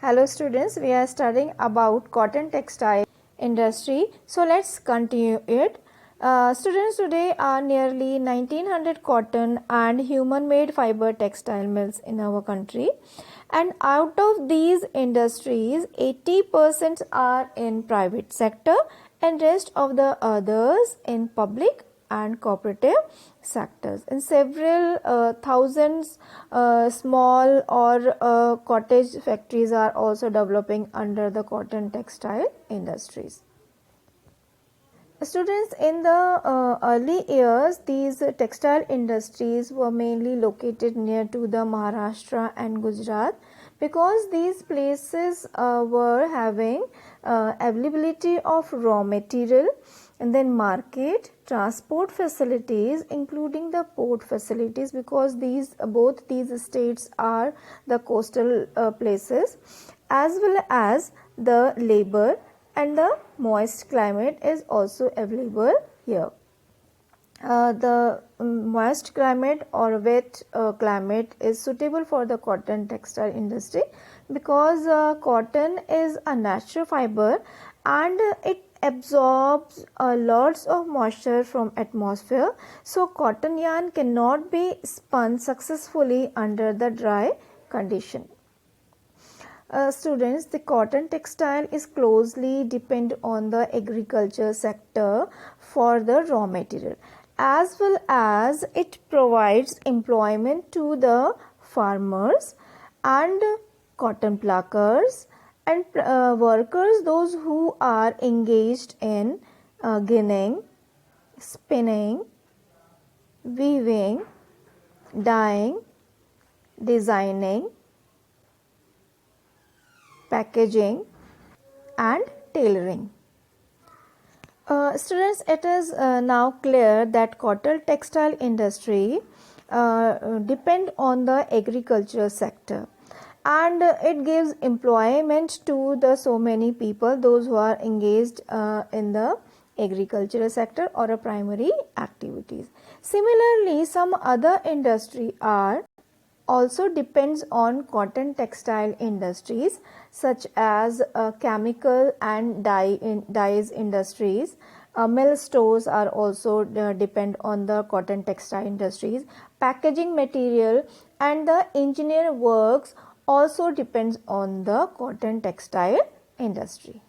Hello students, we are studying about cotton textile industry. So let's continue it. Students, today are nearly 1900 cotton and human made fiber textile mills in our country, and out of these industries 80% are in private sector and rest of the others in public and cooperative sectors. In several thousands small or cottage factories are also developing under the cotton textile industries. Students, in the early years, these textile industries were mainly located near to the Maharashtra and Gujarat, because these places were having availability of raw material, and then market, transport facilities including the port facilities, because both these states are the coastal places, as well as the labor, and the moist climate is also available here. The moist climate or wet climate is suitable for the cotton textile industry, because cotton is a natural fiber and it absorbs lots of moisture from atmosphere. So cotton yarn cannot be spun successfully under the dry condition. Students, the cotton textile is closely depend on the agriculture sector for the raw material, as well as it provides employment to the farmers and cotton pluckers and workers, those who are engaged in ginning, spinning, weaving, dyeing, designing, packaging and tailoring. Students, it is now clear that cotton textile industry depend on the agriculture sector, and it gives employment to the so many people, those who are engaged in the agricultural sector or a primary activities. Similarly, some other industry are also depends on cotton textile industries, such as chemical and dyes industries. Mill stores are also depend on the cotton textile industries. Packaging material and the engineer works also depends on the cotton textile industry.